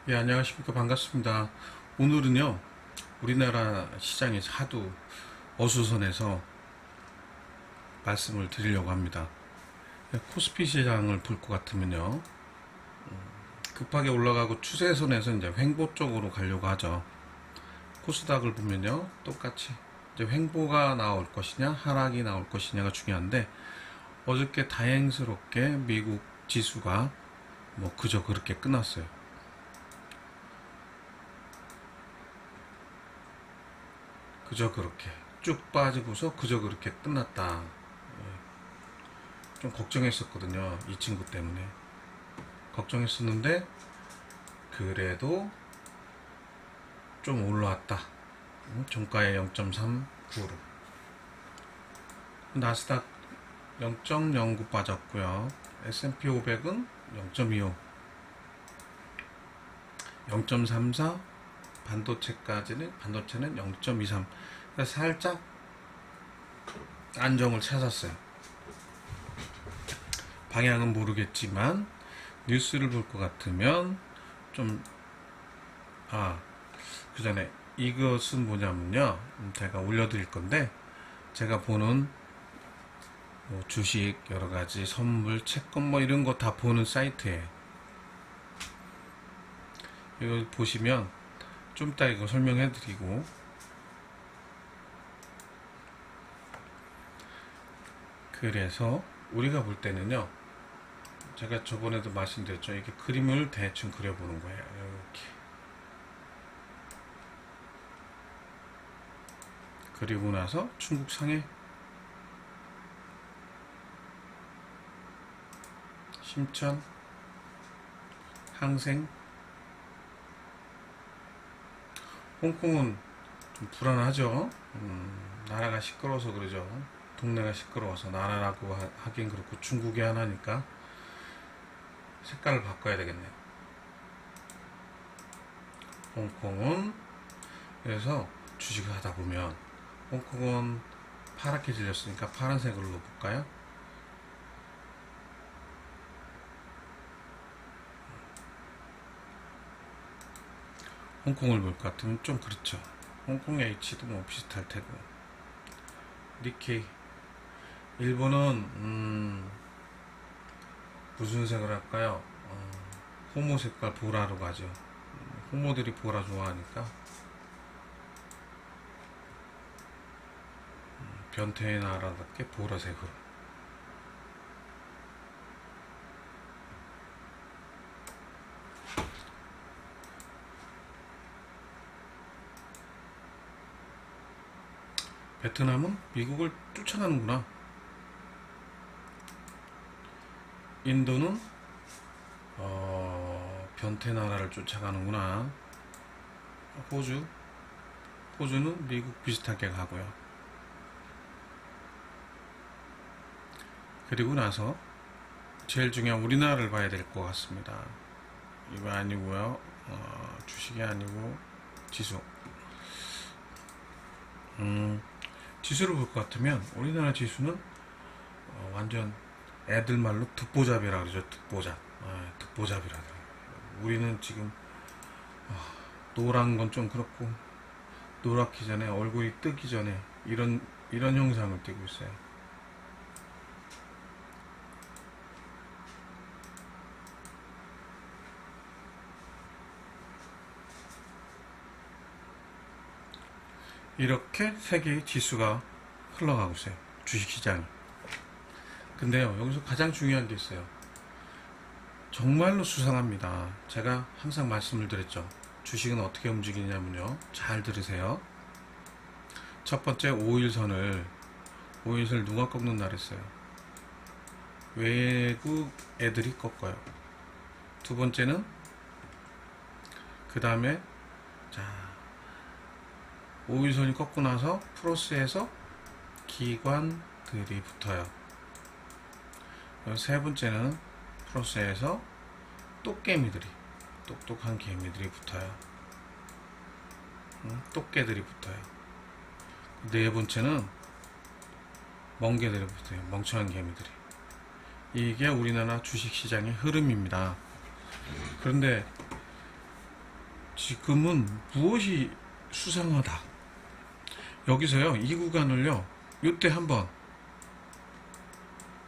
예, 안녕하십니까. 반갑습니다. 오늘은요, 우리나라 시장이 하도 어수선해서 말씀을 드리려고 합니다. 코스피 시장을 볼 것 같으면요, 급하게 올라가고 추세선에서 이제 횡보 쪽으로 가려고 하죠. 코스닥을 보면요, 똑같이 이제 횡보가 나올 것이냐, 하락이 나올 것이냐가 중요한데, 어저께 다행스럽게 미국 지수가 뭐 그저 그렇게 끝났어요. 그저 그렇게 쭉 빠지고서 그저 그렇게 끝났다. 좀 걱정했었거든요. 이 친구 때문에. 걱정했었는데 그래도 좀 올라왔다. 종가에 0.39%. 나스닥 0.09 빠졌고요. S&P 500은 0.25, 0.34, 반도체는 0.23. 살짝 안정을 찾았어요. 방향은 모르겠지만 뉴스를 볼 것 같으면 좀 그 전에 이것은 뭐냐면요, 제가 올려드릴 건데, 제가 보는 뭐 주식 여러가지 선물 채권 뭐 이런 거 다 보는 사이트에 이거 보시면 좀 이따 이거 설명해 드리고, 그래서 우리가 볼 때는요, 제가 저번에도 말씀드렸죠. 이렇게 그림을 대충 그려보는 거예요. 이렇게 그리고 나서 중국 상해, 심천, 항생, 홍콩은 좀 불안하죠. 나라가 시끄러워서 그러죠. 동네가 시끄러워서. 나라라고 하긴 그렇고 중국이 하나니까 색깔을 바꿔야 되겠네요. 홍콩은, 그래서 주식을 하다 보면 홍콩은 파랗게 질렸으니까 파란색으로 볼까요? 홍콩을 볼 것 같으면 좀 그렇죠. 홍콩 H도 뭐 비슷할 테고. 니케이, 일본은 무슨 색을 할까요? 호모 색깔 보라로 가죠. 호모들이 보라 좋아하니까 변태의 나라답게 보라색으로. 베트남은 미국을 쫓아가는구나. 인도는 변태 나라를 쫓아가는구나. 호주는 미국 비슷하게 가고요. 그리고 나서 제일 중요한 우리나라를 봐야 될 것 같습니다. 이거 아니고요. 주식이 아니고 지수. 지수를 볼 것 같으면 우리나라 지수는 완전 애들 말로 듣보잡이라 그러죠. 듣보잡이라. 우리는 지금 노란 건 좀 그렇고, 노랗기 전에, 얼굴이 뜨기 전에 이런 형상을 띠고 있어요. 이렇게 세계의 지수가 흘러가고 있어요. 주식시장이. 근데요, 여기서 가장 중요한 게 있어요. 정말로 수상합니다. 제가 항상 말씀을 드렸죠. 주식은 어떻게 움직이냐면요, 잘 들으세요. 첫 번째 5일선을 누가 꺾는 날 했어요? 외국 애들이 꺾어요. 두 번째는, 그 다음에 5일선이 꺾고 나서 플러스에서 기관들이 붙어요. 세 번째는 플러스에서 똑개미들이, 똑똑한 개미들이 붙어요. 똑개들이 붙어요. 네 번째는 멍개들이 붙어요. 멍청한 개미들이. 이게 우리나라 주식시장의 흐름입니다. 그런데 지금은 무엇이 수상하다. 여기서요, 이 구간을요, 요때 한번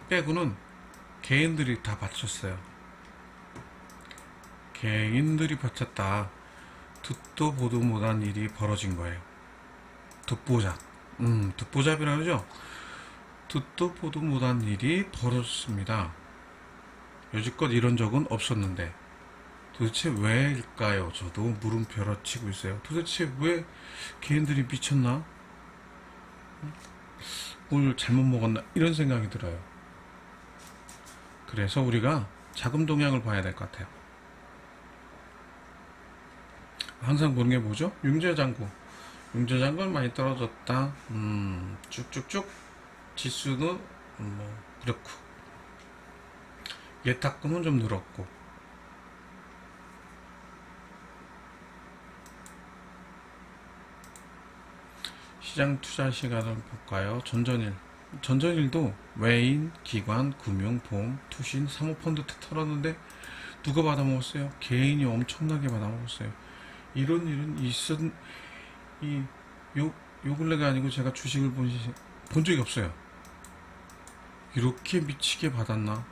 빼고는 개인들이 다 받쳤어요. 개인들이 받쳤다. 듣도 보도 못한 일이 벌어진 거예요. 듣보잡. 듣보잡이라 그러죠? 듣도 보도 못한 일이 벌어졌습니다. 여지껏 이런 적은 없었는데 도대체 왜일까요? 저도 물음표를 치고 있어요. 도대체 왜 개인들이 미쳤나? 뭘 잘못 먹었나? 이런 생각이 들어요. 그래서 우리가 자금 동향을 봐야 될 것 같아요. 항상 보는 게 뭐죠? 융자장구. 융자장구는 많이 떨어졌다. 쭉쭉쭉 지수는 그렇고, 예탁금은 좀 늘었고, 시장 투자 시간을 볼까요? 전전일도 외인, 기관, 금융, 보험, 투신, 사모펀드 털었는데 누가 받아먹었어요? 개인이 엄청나게 받아먹었어요. 이런 일은 요 근래가 아니고 제가 주식을 본 적이 없어요. 이렇게 미치게 받았나?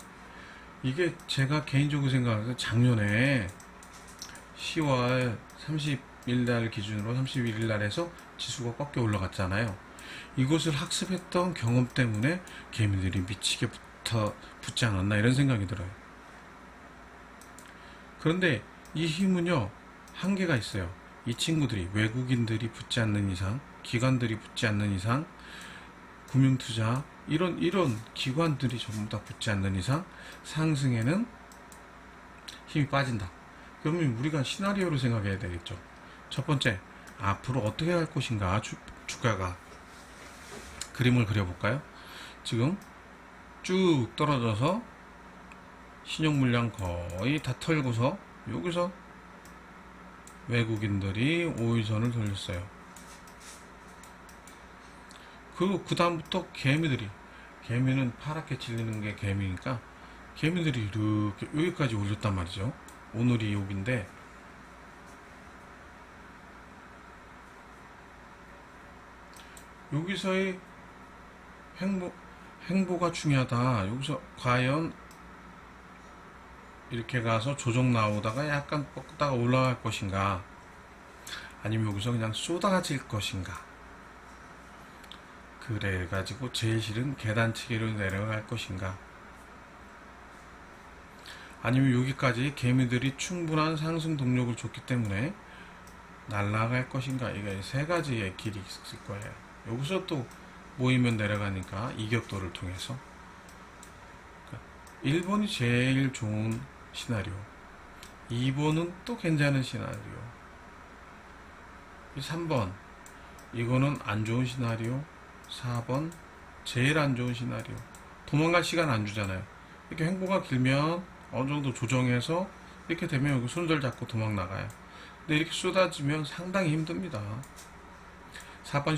이게 제가 개인적으로 생각해서 작년에 10월 30일 날 기준으로 31일 날에서 지수가 꺾여 올라갔잖아요. 이것을 학습했던 경험 때문에 개미들이 미치게 붙지 않았나 이런 생각이 들어요. 그런데 이 힘은요, 한계가 있어요. 이 친구들이, 외국인들이 붙지 않는 이상, 기관들이 붙지 않는 이상, 금융투자 이런 기관들이 전부 다 붙지 않는 이상 상승에는 힘이 빠진다. 그러면 우리가 시나리오를 생각해야 되겠죠. 첫 번째, 앞으로 어떻게 할 것인가. 주가가 그림을 그려볼까요? 지금 쭉 떨어져서 신용 물량 거의 다 털고서 여기서 외국인들이 5일선을 돌렸어요. 그 다음부터 개미는 파랗게 질리는 게 개미니까 개미들이 이렇게 여기까지 올렸단 말이죠. 오늘이 여기인데 여기서의 행보가 중요하다. 여기서 과연 이렇게 가서 조정 나오다가 약간 꺾다가 올라갈 것인가, 아니면 여기서 그냥 쏟아질 것인가. 그래가지고 제일 싫은 계단치기로 내려갈 것인가, 아니면 여기까지 개미들이 충분한 상승 동력을 줬기 때문에 날아갈 것인가. 이게 세 가지의 길이 있을 거예요. 여기서 또 모이면 내려가니까 이격도를 통해서 1번이 제일 좋은 시나리오, 2번은 또 괜찮은 시나리오, 3번 이거는 안 좋은 시나리오, 4번 제일 안 좋은 시나리오. 도망갈 시간 안 주잖아요. 이렇게 행보가 길면 어느 정도 조정해서 이렇게 되면 여기 손절 잡고 도망 나가요. 근데 이렇게 쏟아지면 상당히 힘듭니다. 4번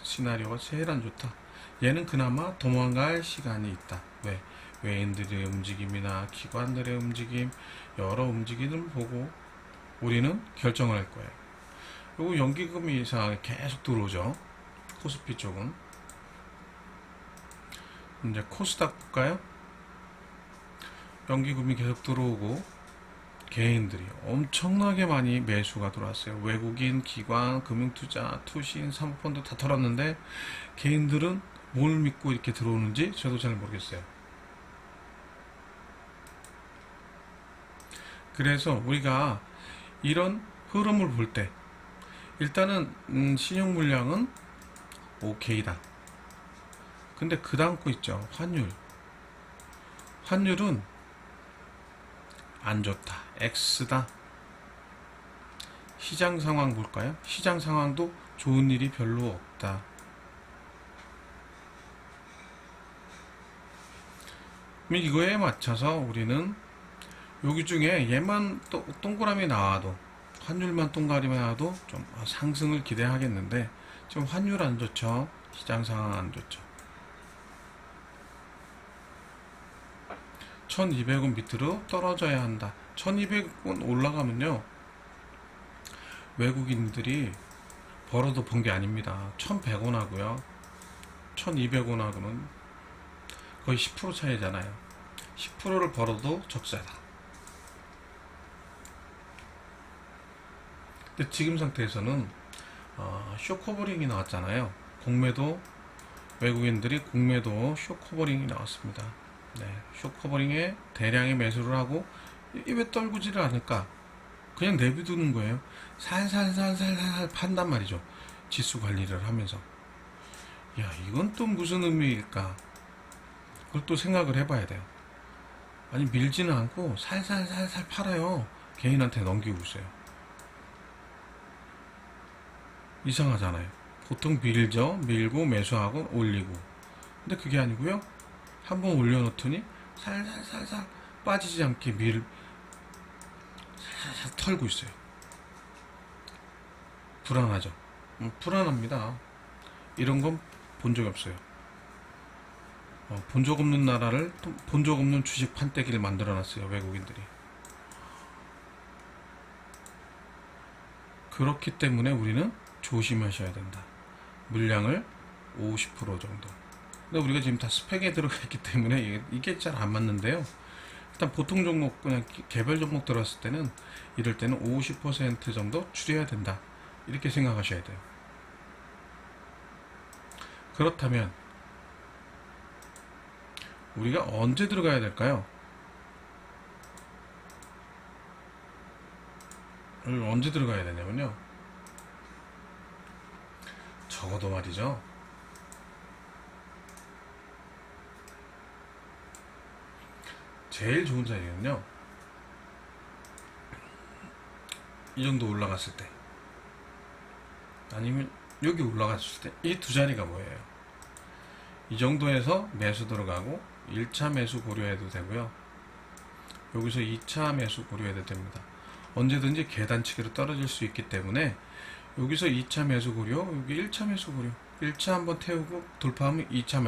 시나리오가 제일 안 좋다. 얘는 그나마 도망갈 시간이 있다. 왜? 외인들의 움직임이나 기관들의 움직임, 여러 움직임을 보고 우리는 결정을 할 거예요. 그리고 연기금이 이상하게 계속 들어오죠. 코스피 쪽은. 이제 코스닥 볼까요? 연기금이 계속 들어오고 개인들이 엄청나게 많이 매수가 들어왔어요. 외국인, 기관, 금융투자, 투신, 사모펀드 다 털었는데 개인들은 뭘 믿고 이렇게 들어오는지 저도 잘 모르겠어요. 그래서 우리가 이런 흐름을 볼 때 일단은 신용 물량은 오케이다. 근데 그 다음 거 있죠. 환율은 안 좋다. X다. 시장 상황 볼까요? 시장 상황도 좋은 일이 별로 없다. 이거에 맞춰서 우리는 여기 중에 얘만 동그라미 나와도, 환율만 동그라미 나와도 좀 상승을 기대하겠는데 지금 환율 안 좋죠. 시장 상황 안 좋죠. 1200원 밑으로 떨어져야 한다. 1200원 올라가면요 외국인들이 벌어도 번 게 아닙니다. 1100원 하고요 1200원 하고는 거의 10% 차이잖아요. 10%를 벌어도 적자다. 근데 지금 상태에서는 쇼커버링이 나왔잖아요. 공매도, 외국인들이 공매도 쇼커버링이 나왔습니다. 네, 쇼커버링에 대량의 매수를 하고 왜 떨구지를 않을까? 그냥 내비두는 거예요. 살살살살살 판단 말이죠. 지수 관리를 하면서. 야, 이건 또 무슨 의미일까? 그걸 또 생각을 해봐야 돼요. 아니, 밀지는 않고 살살살살 팔아요. 개인한테 넘기고 있어요. 이상하잖아요. 보통 밀고 매수하고 올리고. 근데 그게 아니고요. 한번 올려놓더니 살살살살 빠지지 않게 살살 털고 있어요. 불안하죠. 불안합니다. 이런 건 본 적이 없어요. 본 적 없는 나라를, 본 적 없는 주식 판때기를 만들어놨어요. 외국인들이. 그렇기 때문에 우리는 조심하셔야 된다. 물량을 50% 정도. 근데 우리가 지금 다 스펙에 들어가 있기 때문에 이게 잘 안 맞는데요. 일단 보통 종목, 그냥 개별 종목 들어갔을 때는 이럴 때는 50% 정도 줄여야 된다. 이렇게 생각하셔야 돼요. 그렇다면 우리가 언제 들어가야 될까요? 언제 들어가야 되냐면요. 적어도 말이죠. 제일 좋은 자리는요. 이 정도 올라갔을 때. 아니면 여기 올라갔을 때. 이 두 자리가 뭐예요? 이 정도에서 매수 들어가고 1차 매수 고려해도 되고요. 여기서 2차 매수 고려해도 됩니다. 언제든지 계단치기로 떨어질 수 있기 때문에 여기서 2차 매수 고려, 여기 1차 매수 고려. 1차 한번 태우고 돌파하면 2차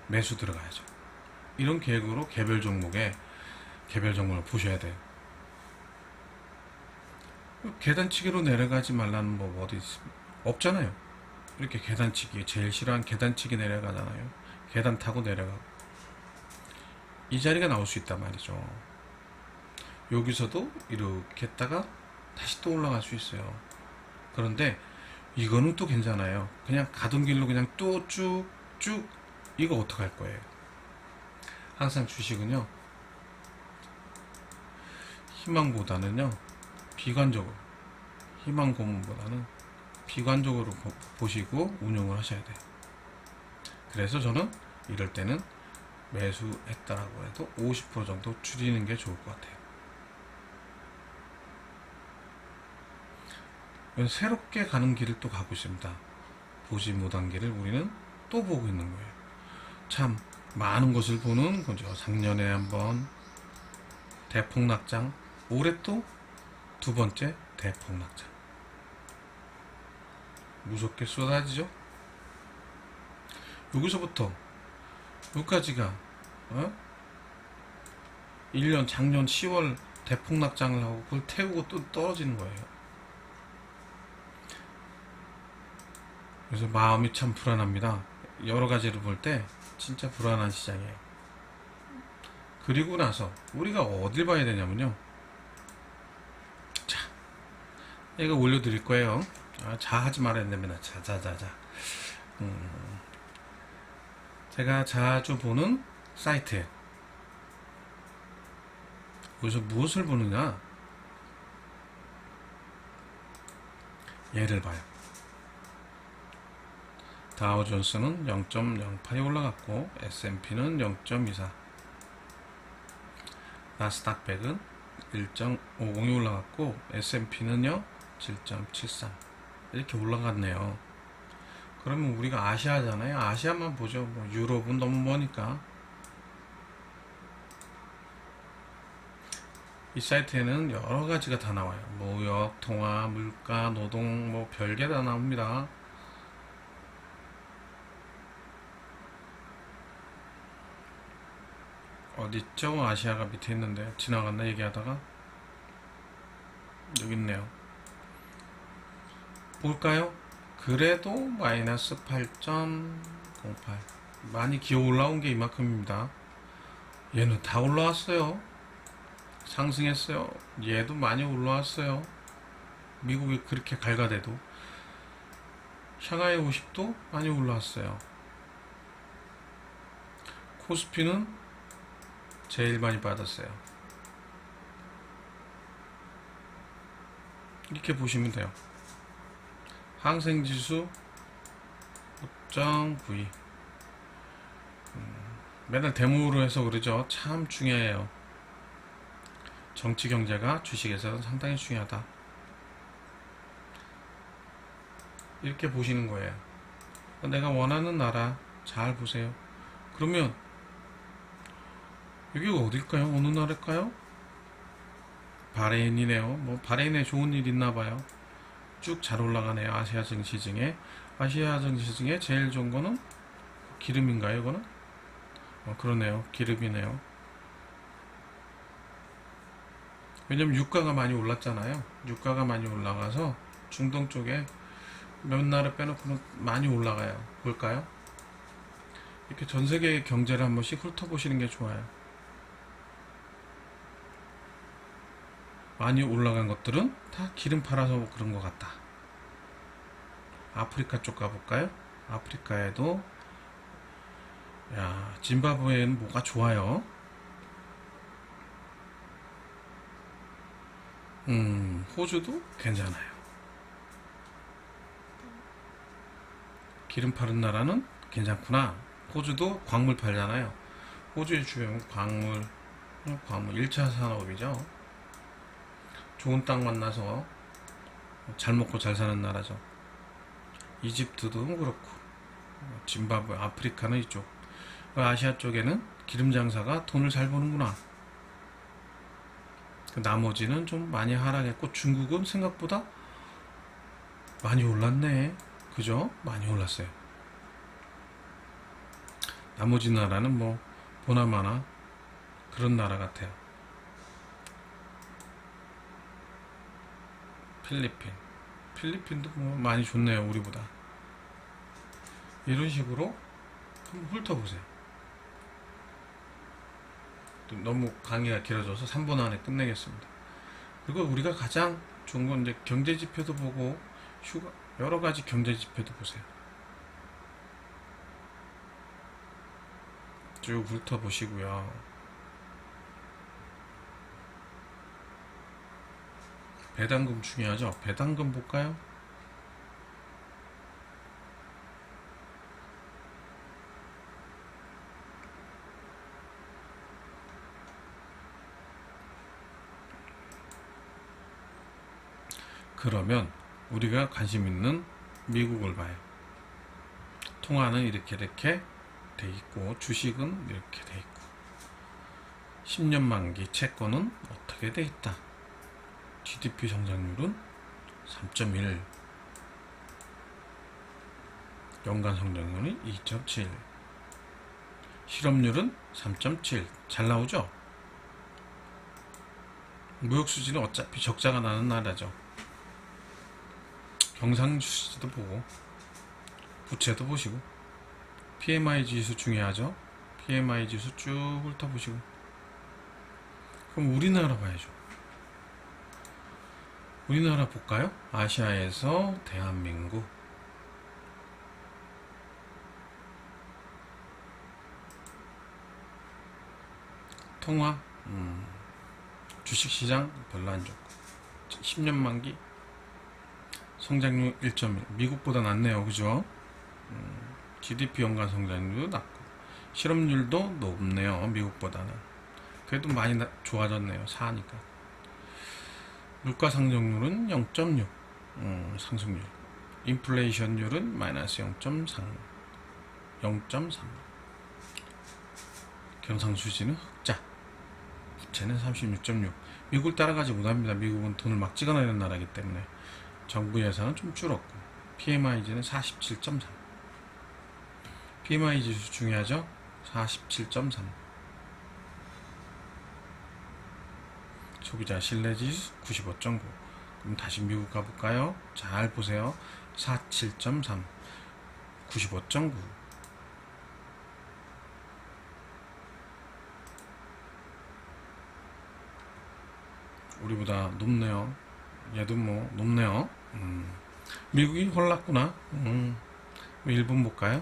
매수 들어가야죠. 이런 계획으로 개별 종목을 보셔야 돼요. 계단치기로 내려가지 말라는 법 어디 있습니까? 없잖아요. 이렇게 계단치기, 제일 싫어하는 계단치기 내려가잖아요. 계단 타고 내려가고. 이 자리가 나올 수 있단 말이죠. 여기서도 이렇게 했다가 다시 또 올라갈 수 있어요. 그런데 이거는 또 괜찮아요. 그냥 가던 길로 그냥 또 쭉쭉. 이거 어떡할 거예요? 항상 주식은요, 희망보다는요, 비관적으로, 희망 고문보다는 비관적으로 보시고 운용을 하셔야 돼요. 그래서 저는 이럴 때는 매수했다라고 해도 50% 정도 줄이는 게 좋을 것 같아요. 새롭게 가는 길을 또 가고 있습니다. 보지 못한 길을 우리는 또 보고 있는 거예요. 참 많은 것을 보는 거죠. 작년에 한번 대폭락장, 올해 또 두 번째 대폭락장. 무섭게 쏟아지죠. 여기서부터 여기까지가 1년 작년 10월 대폭락장을 하고 그걸 태우고 또 떨어지는 거예요. 그래서 마음이 참 불안합니다. 여러 가지를 볼 때 진짜 불안한 시장이에요. 그리고 나서 우리가 어딜 봐야 되냐면요. 자, 이거 올려드릴 거예요. 자 하지 말아야 됩니다. 자. 제가 자주 보는 사이트에 여기서 무엇을 보느냐? 얘를 봐요. 다우존스는 0.08이 올라갔고 S&P는 0.24, 나스닥 100은 1.50이 올라갔고 S&P는요 7.73 이렇게 올라갔네요. 그러면 우리가 아시아잖아요. 아시아만 보죠. 뭐 유럽은 너무 머니까. 이 사이트에는 여러 가지가 다 나와요. 무역, 통화, 물가, 노동, 뭐 별게 다 나옵니다. 어딨죠? 아시아가 밑에 있는데 지나갔나 얘기하다가 여기 있네요. 볼까요? 그래도 마이너스 8.08. 많이 기어 올라온 게 이만큼입니다. 얘는 다 올라왔어요. 상승했어요. 얘도 많이 올라왔어요. 미국이 그렇게 갈가대도. 샹하이 50도 많이 올라왔어요. 코스피는 제일 많이 받았어요. 이렇게 보시면 돼요. 항생지수 5.92. 맨날 데모로 해서 그러죠. 참 중요해요. 정치 경제가 주식에서는 상당히 중요하다. 이렇게 보시는 거예요. 내가 원하는 나라 잘 보세요. 그러면 여기가 어딜까요? 어느 나라일까요? 바레인이네요. 뭐 바레인에 좋은 일 있나봐요. 쭉 잘 올라가네요. 아시아 증시 중에. 아시아 증시 중에 제일 좋은 거는 기름인가요? 이거는? 그러네요. 기름이네요. 왜냐면 유가가 많이 올랐잖아요. 유가가 많이 올라가서 중동 쪽에 몇 나라 빼놓고는 많이 올라가요. 볼까요? 이렇게 전 세계의 경제를 한 번씩 훑어보시는 게 좋아요. 많이 올라간 것들은 다 기름 팔아서 그런 것 같다. 아프리카 쪽 가볼까요? 아프리카에도 짐바브웨는 뭐가 좋아요. 호주도 괜찮아요. 기름 파는 나라는 괜찮구나. 호주도 광물 팔잖아요. 호주의 주요 광물 1차 산업이죠. 좋은 땅 만나서 잘 먹고 잘 사는 나라죠. 이집트도 그렇고, 짐바브웨, 아프리카는 이쪽. 아시아 쪽에는 기름 장사가 돈을 잘 버는구나. 나머지는 좀 많이 하락했고, 중국은 생각보다 많이 올랐네. 그죠? 많이 올랐어요. 나머지 나라는 뭐 보나마나 그런 나라 같아요. 필리핀도 뭐 많이 좋네요. 우리보다. 이런 식으로 한번 훑어보세요. 너무 강의가 길어져서 3분 안에 끝내겠습니다. 그리고 우리가 가장 좋은 건 이제 경제 지표도 보고 여러 가지 경제 지표도 보세요. 쭉 훑어보시고요. 배당금 중요하죠. 배당금 볼까요? 그러면 우리가 관심 있는 미국을 봐요. 통화는 이렇게 돼 있고, 주식은 이렇게 돼 있고, 10년 만기 채권은 어떻게 돼 있다. GDP 성장률은 3.1, 연간 성장률은 2.7, 실업률은 3.7. 잘 나오죠? 무역 수지는 어차피 적자가 나는 나라죠. 경상수지도 보고, 부채도 보시고, PMI 지수 중요하죠. PMI 지수 쭉 훑어보시고. 그럼 우리나라 봐야죠. 우리나라 볼까요? 아시아에서 대한민국. 통화, 주식시장 별로 안 좋고, 10년 만기 성장률 1.1. 미국보다 낫네요. 그죠? GDP 연간 성장률도 낮고, 실업률도 높네요. 미국보다는. 그래도 많이 좋아졌네요. 4니까. 물가 상승률은 0.6. 상승률. 인플레이션율은 마이너스 0.3. 0.3. 경상수지는 흑자. 부채는 36.6. 미국을 따라가지 못합니다. 미국은 돈을 막 찍어내는 나라이기 때문에. 정부 예산은 좀 줄었고, PMIG는 47.3. PMI 지수 중요하죠? 47.3. 소비자 신뢰지수 95.9. 그럼 다시 미국 가볼까요? 잘 보세요. 47.3, 95.9. 우리보다 높네요. 얘도 뭐 높네요. 미국이 홀랐구나. 일본 볼까요?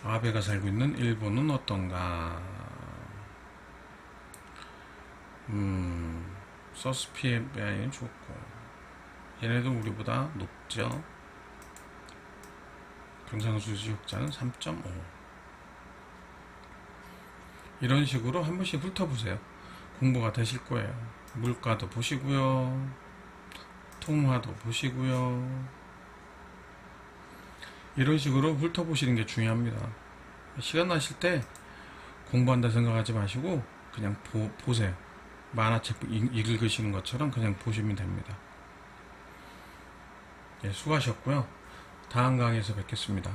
아베가 살고 있는 일본은 어떤가? 서스피에이 좋고, 얘네도 우리보다 높죠. 경상수지 흑자는 3.5. 이런 식으로 한 번씩 훑어보세요. 공부가 되실 거예요. 물가도 보시고요, 통화도 보시고요. 이런 식으로 훑어보시는 게 중요합니다. 시간 나실 때 공부한다 생각하지 마시고 그냥 보세요. 만화책 읽으시는 것처럼 그냥 보시면 됩니다. 예, 수고하셨고요. 다음 강의에서 뵙겠습니다.